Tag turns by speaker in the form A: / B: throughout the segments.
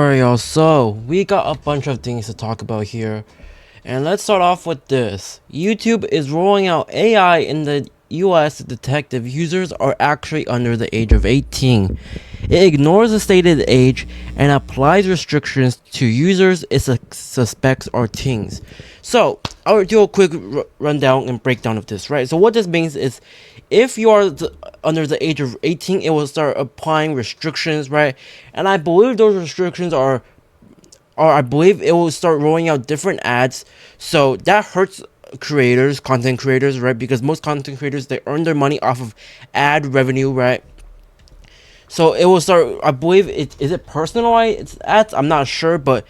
A: Alright, y'all, so we got a bunch of things to talk about here. And let's start off with this. YouTube is rolling out AI in the US to detect if users are actually under the age of 18. It ignores the stated age and applies restrictions to users it suspects are teens. So, I'll do a quick rundown and breakdown of this, right? So what this means is if you are under the age of 18, it will start applying restrictions, right? And I believe those restrictions are I believe it will start rolling out different ads. So that hurts creators, content creators, right? Because most content creators, they earn their money off of ad revenue, right? So it will start, I believe is it personalized ads? I'm not sure, but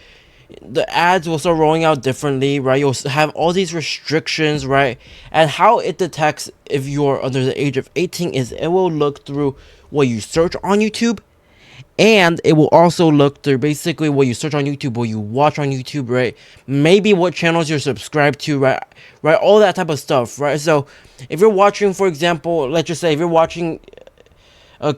A: the ads will start rolling out differently, right? You'll have all these restrictions, right? And how it detects if you're under the age of 18 is it will look through what you search on YouTube, and it will also look through basically what you search on YouTube, what you watch on YouTube, right? Maybe what channels you're subscribed to, right? Right, all that type of stuff, right? So if you're watching, for example, let's just say if you're watching a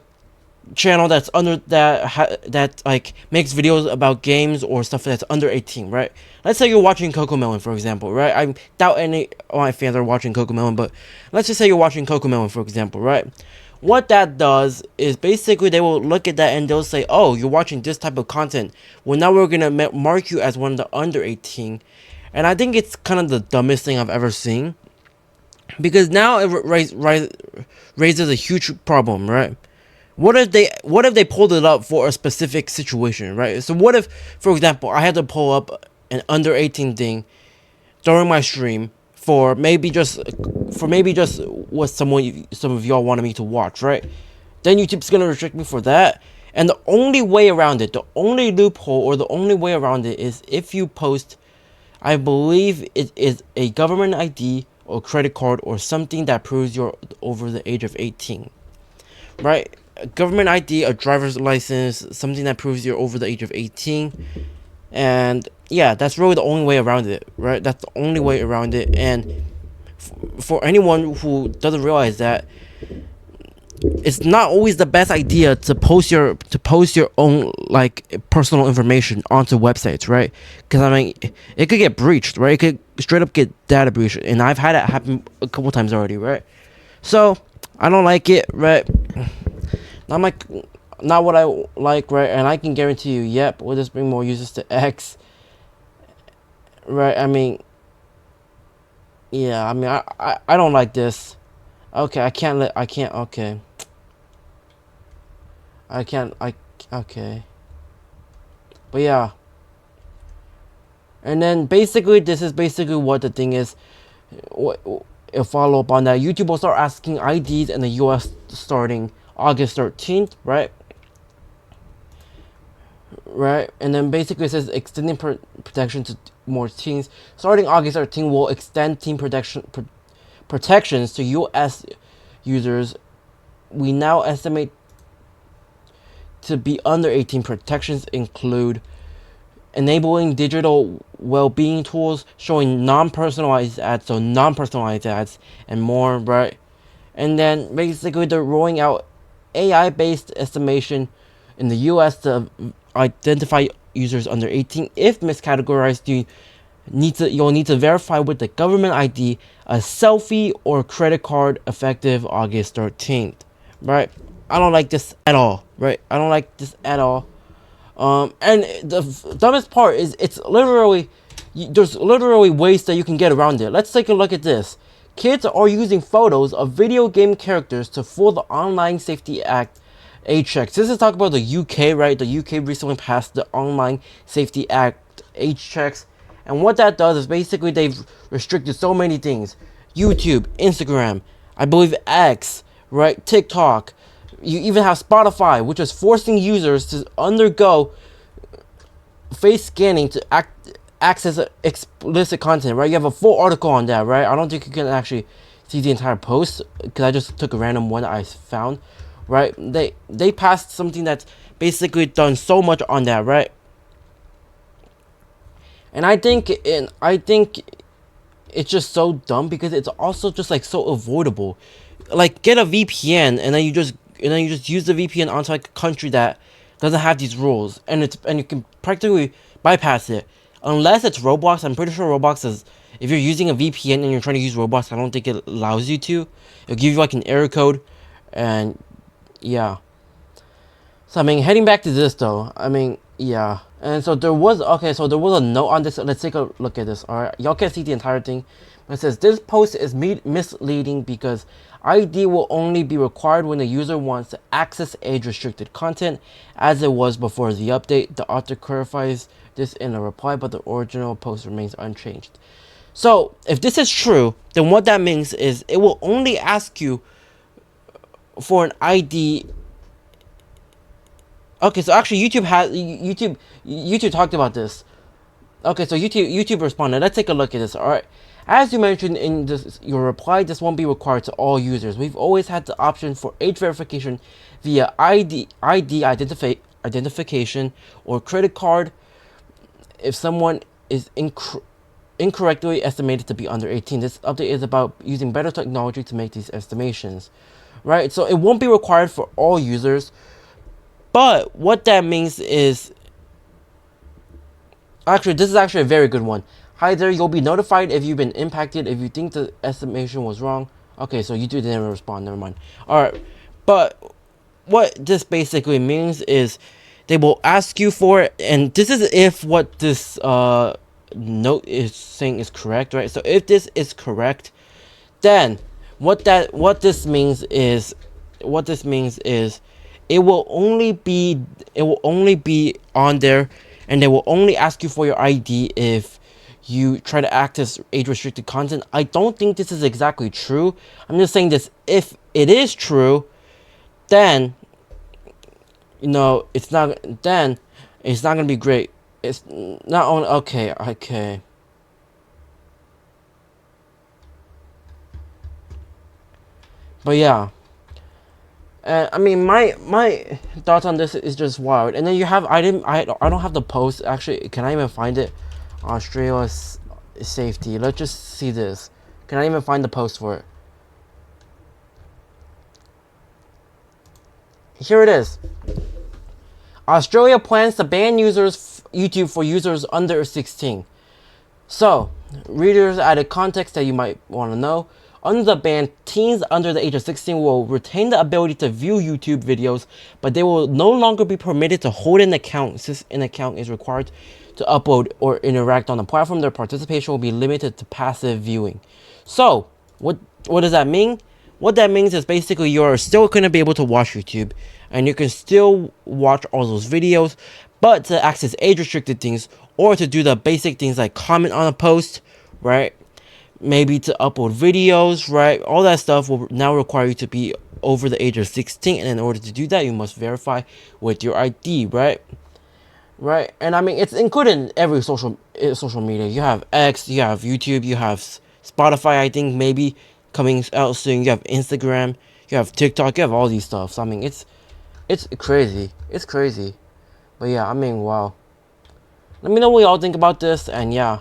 A: channel that's under that like makes videos about games or stuff that's under 18, right? Let's say you're watching Cocomelon, for example, right? I doubt any of my fans are watching Cocomelon, but let's just say you're watching Cocomelon, for example, right? What that does is basically they will look at that and they'll say, oh, you're watching this type of content, well, now we're gonna mark you as one of the under 18. And I think it's kind of the dumbest thing I've ever seen, because now it raises a huge problem, right? What if they pulled it up for a specific situation, right? So what if, for example, I had to pull up an under 18 thing during my stream for maybe just what some of y'all wanted me to watch, right? Then YouTube's gonna restrict me for that. And the only way around it, the only loophole or the only way around it is if you post, I believe it is a government ID or credit card or something that proves you're over the age of 18, right? A government ID, a driver's license, something that proves you're over the age of 18. And yeah, that's really the only way around it, right? That's the only way around it. And for anyone who doesn't realize that, it's not always the best idea to post your own like personal information onto websites, right? Because I mean, it could get breached, right? It could straight up get data breached, and I've had it happen a couple times already, right? So I don't like it, right? Not what I like, right? And I can guarantee you, yep, will this bring more users to X, right? I mean, yeah, I mean, I don't like this. Okay, okay. But yeah. And then basically, this is basically what the thing is. A follow up on that, YouTube will start asking IDs in the US starting August 13th, right? Right, and then basically it says extending protection to more teens. Starting August 13th, will extend teen protections to US users. We now estimate to be under 18. Protections include enabling digital well-being tools, showing non-personalized ads, and more, right? And then basically they're rolling out AI-based estimation in the US to identify users under 18. If miscategorized, you'll need to verify with the government ID, a selfie or credit card effective August 13th, right? I don't like this at all, right? I don't like this at all. And the dumbest part is it's literally, there's literally ways that you can get around it. Let's take a look at this. Kids are using photos of video game characters to fool the Online Safety Act age checks. This is talking about the UK, right? The UK recently passed the Online Safety Act age checks. And what that does is basically they've restricted so many things. YouTube, Instagram, I believe X, right? TikTok. You even have Spotify, which is forcing users to undergo face scanning to access explicit content, right? You have a full article on that, right? I don't think you can actually see the entire post because I just took a random one I found, right? They passed something that's basically done so much on that, right? And I think it's just so dumb because it's also just like so avoidable. Like, get a VPN and then you just use the VPN onto like a country that doesn't have these rules, and you can practically bypass it unless it's Roblox. I'm pretty sure Roblox is, if you're using a VPN and you're trying to use Roblox, I don't think it allows you to. It'll give you like an error code, and yeah. So I mean, heading back to this though, I mean, yeah. And so there was, okay, so there was a note on this. Let's take a look at this. All right, y'all can't see the entire thing. It says this post is misleading because ID will only be required when the user wants to access age-restricted content, as it was before the update. The author clarifies this in a reply, but the original post remains unchanged. So if this is true, then what that means is it will only ask you for an ID. Okay, so actually YouTube talked about this. Okay, so YouTube responded. Let's take a look at this. All right. As you mentioned in your reply, this won't be required to all users. We've always had the option for age verification via ID identification or credit card if someone is incorrectly estimated to be under 18. This update is about using better technology to make these estimations, right? So it won't be required for all users, but what that means is, actually, this is actually a very good one. Hi there, you'll be notified if you've been impacted if you think the estimation was wrong. Okay, so YouTube didn't respond, never mind. Alright, but what this basically means is they will ask you for it, and this is if what this note is saying is correct, right? So if this is correct, then what this means is it will only be on there, and they will only ask you for your ID if you try to access age-restricted content. I don't think this is exactly true. I'm just saying this. If it is true, then it's not. Then it's not gonna be great. It's not only okay. But yeah. I mean, my thoughts on this is just wild. And then you have I don't have the post. Actually, can I even find it? Australia's safety. Let's just see this. Can I even find the post for it? Here it is. Australia plans to ban YouTube for users under 16. So, readers added context that you might want to know. Under the ban, teens under the age of 16 will retain the ability to view YouTube videos, but they will no longer be permitted to hold an account since an account is required to upload or interact on the platform. Their participation will be limited to passive viewing. So, what does that mean? What that means is basically you're still going to be able to watch YouTube, and you can still watch all those videos, but to access age-restricted things or to do the basic things like comment on a post, right? Maybe to upload videos, right? All that stuff will now require you to be over the age of 16, and in order to do that, you must verify with your ID, right? Right? And I mean, it's included in every social media. You have X, you have YouTube, you have Spotify, I think, maybe coming out soon. You have Instagram, you have TikTok, you have all these stuff. So I mean, it's crazy. It's crazy. But yeah, I mean, wow. Let me know what y'all think about this, and yeah,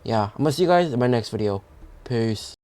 A: I'm gonna see you guys in my next video. Peace.